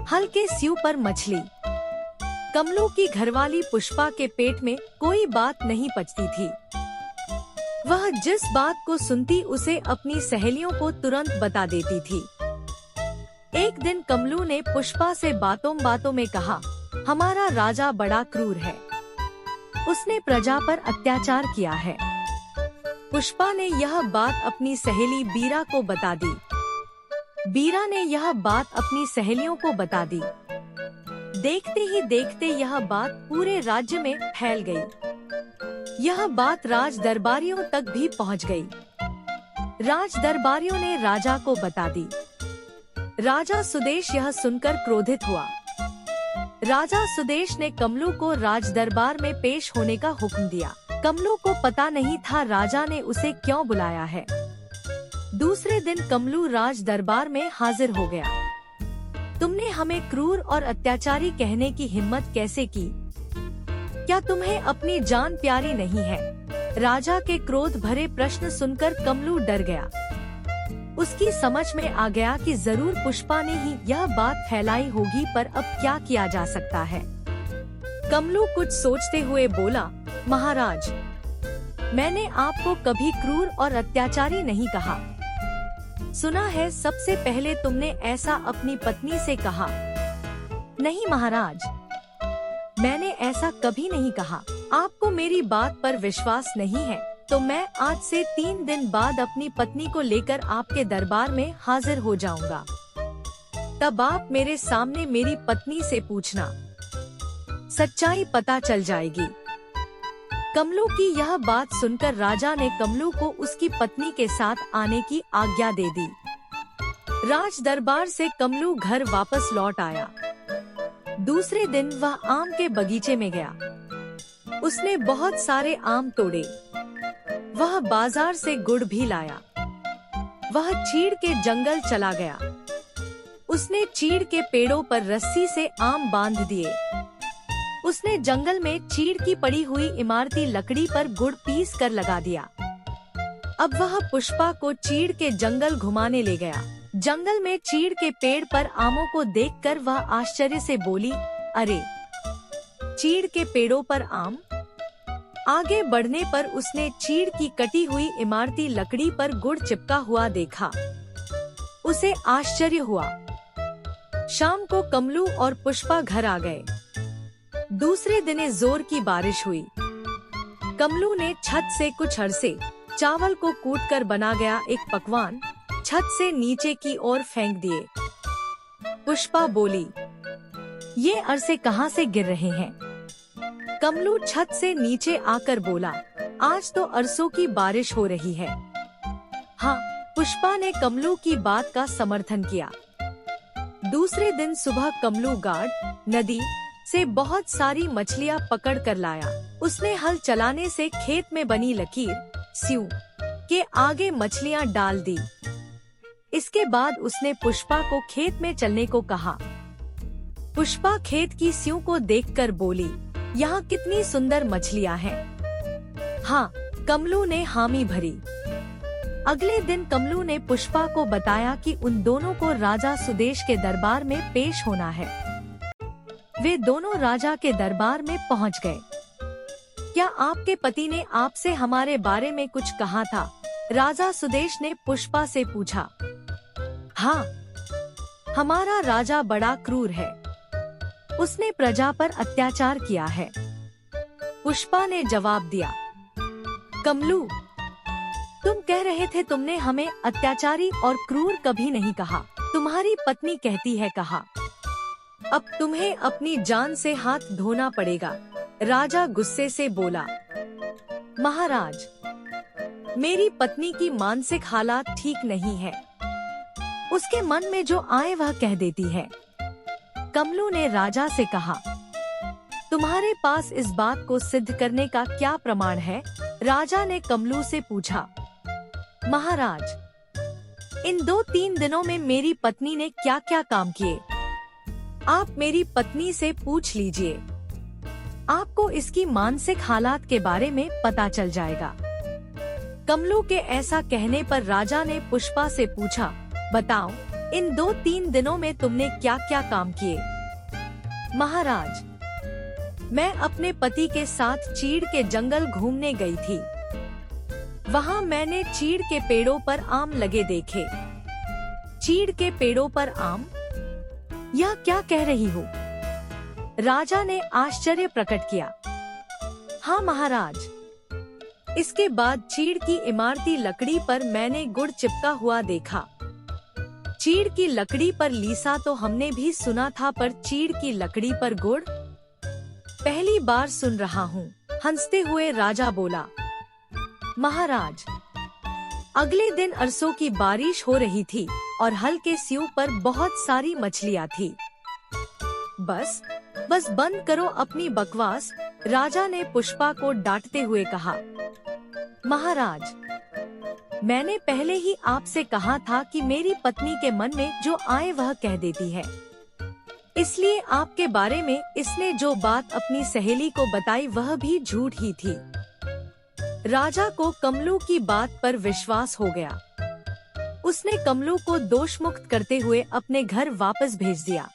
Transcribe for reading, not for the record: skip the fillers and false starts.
हल्के स्यू पर मछली। कमलू की घरवाली पुष्पा के पेट में कोई बात नहीं पचती थी। वह जिस बात को सुनती उसे अपनी सहेलियों को तुरंत बता देती थी। एक दिन कमलू ने पुष्पा से बातों बातों में कहा, हमारा राजा बड़ा क्रूर है, उसने प्रजा पर अत्याचार किया है। पुष्पा ने यह बात अपनी सहेली बीरा को बता दी। बीरा ने यह बात अपनी सहेलियों को बता दी। देखते ही देखते यह बात पूरे राज्य में फैल गई। यह बात राज दरबारियों तक भी पहुंच गई। राज दरबारियों ने राजा को बता दी। राजा सुदेश यह सुनकर क्रोधित हुआ। राजा सुदेश ने कमलू को राज दरबार में पेश होने का हुक्म दिया। कमलू को पता नहीं था राजा ने उसे क्यों बुलाया है। दूसरे दिन कमलू राज दरबार में हाजिर हो गया। तुमने हमें क्रूर और अत्याचारी कहने की हिम्मत कैसे की? क्या तुम्हें अपनी जान प्यारी नहीं है? राजा के क्रोध भरे प्रश्न सुनकर कमलू डर गया। उसकी समझ में आ गया कि जरूर पुष्पा ने ही यह बात फैलाई होगी, पर अब क्या किया जा सकता है। कमलू कुछ सोचते हुए बोला, महाराज, मैंने आपको कभी क्रूर और अत्याचारी नहीं कहा। सुना है सबसे पहले तुमने ऐसा अपनी पत्नी से कहा। नहीं महाराज, मैंने ऐसा कभी नहीं कहा। आपको मेरी बात पर विश्वास नहीं है तो मैं आज से 3 दिन बाद अपनी पत्नी को लेकर आपके दरबार में हाजिर हो जाऊंगा। तब आप मेरे सामने मेरी पत्नी से पूछना, सच्चाई पता चल जाएगी। कमलू की यह बात सुनकर राजा ने कमलू को उसकी पत्नी के साथ आने की आज्ञा दे दी। राज दरबार से कमलू घर वापस लौट आया। दूसरे दिन वह आम के बगीचे में गया। उसने बहुत सारे आम तोड़े। वह बाजार से गुड़ भी लाया। वह चीड़ के जंगल चला गया। उसने चीड़ के पेड़ों पर रस्सी से आम बांध दिए। उसने जंगल में चीड़ की पड़ी हुई इमारती लकड़ी पर गुड़ पीस कर लगा दिया। अब वह पुष्पा को चीड़ के जंगल घुमाने ले गया। जंगल में चीड़ के पेड़ पर आमों को देखकर वह आश्चर्य से बोली, अरे, चीड़ के पेड़ों पर आम। आगे बढ़ने पर उसने चीड़ की कटी हुई इमारती लकड़ी पर गुड़ चिपका हुआ देखा। उसे आश्चर्य हुआ। शाम को कमलू और पुष्पा घर आ गए। दूसरे दिन जोर की बारिश हुई। कमलू ने छत से कुछ अरसे चावल को कूटकर बना गया एक पकवान छत से नीचे की ओर फेंक दिए। पुष्पा बोली, ये अरसे कहाँ से गिर रहे हैं? कमलू छत से नीचे आकर बोला, आज तो अरसों की बारिश हो रही है। हाँ, पुष्पा ने कमलू की बात का समर्थन किया। दूसरे दिन सुबह कमलू गाड़ नदी से बहुत सारी मछलियाँ पकड़ कर लाया। उसने हल चलाने से खेत में बनी लकीर स्यू के आगे मछलियाँ डाल दी। इसके बाद उसने पुष्पा को खेत में चलने को कहा। पुष्पा खेत की स्यू को देखकर बोली, यहाँ कितनी सुंदर मछलियाँ हैं। हाँ, कमलू ने हामी भरी। अगले दिन कमलू ने पुष्पा को बताया कि उन दोनों को राजा सुदेश के दरबार में पेश होना है। वे दोनों राजा के दरबार में पहुंच गए। क्या आपके पति ने आपसे हमारे बारे में कुछ कहा था? राजा सुदेश ने पुष्पा से पूछा। हाँ, हमारा राजा बड़ा क्रूर है, उसने प्रजा पर अत्याचार किया है। पुष्पा ने जवाब दिया। कमलू, तुम कह रहे थे तुमने हमें अत्याचारी और क्रूर कभी नहीं कहा। तुम्हारी पत्नी कहती है कहा। अब तुम्हें अपनी जान से हाथ धोना पड़ेगा। राजा गुस्से से बोला। महाराज, मेरी पत्नी की मानसिक हालात ठीक नहीं है। उसके मन में जो आए वह कह देती है। कमलू ने राजा से कहा, तुम्हारे पास इस बात को सिद्ध करने का क्या प्रमाण है? राजा ने कमलू से पूछा। महाराज, इन 2-3 दिनों में मेरी पत्नी ने क्या क्या काम किए, आप मेरी पत्नी से पूछ लीजिए। आपको इसकी मानसिक हालात के बारे में पता चल जाएगा। कमलू के ऐसा कहने पर राजा ने पुष्पा से पूछा, बताओ इन 2-3 दिनों में तुमने क्या क्या काम किए? महाराज, मैं अपने पति के साथ चीड़ के जंगल घूमने गई थी। वहाँ मैंने चीड़ के पेड़ों पर आम लगे देखे। चीड़ के पेड़ों पर आम? यह क्या कह रही हो? राजा ने आश्चर्य प्रकट किया। हाँ महाराज। इसके बाद चीड़ की इमारती लकड़ी पर मैंने गुड़ चिपका हुआ देखा। चीड़ की लकड़ी पर लीसा तो हमने भी सुना था, पर चीड़ की लकड़ी पर गुड़ पहली बार सुन रहा हूँ। हंसते हुए राजा बोला। महाराज, अगले दिन अरसों की बारिश हो रही थी और हल्के स्यू पर बहुत सारी मछलियाँ थी। बस बंद करो अपनी बकवास, राजा ने पुष्पा को डांटते हुए कहा। महाराज, मैंने पहले ही आपसे कहा था कि मेरी पत्नी के मन में जो आए वह कह देती है, इसलिए आपके बारे में इसने जो बात अपनी सहेली को बताई वह भी झूठ ही थी। राजा को कमलू की बात पर विश्वास हो गया। उसने कमलू को दोषमुक्त करते हुए अपने घर वापस भेज दिया।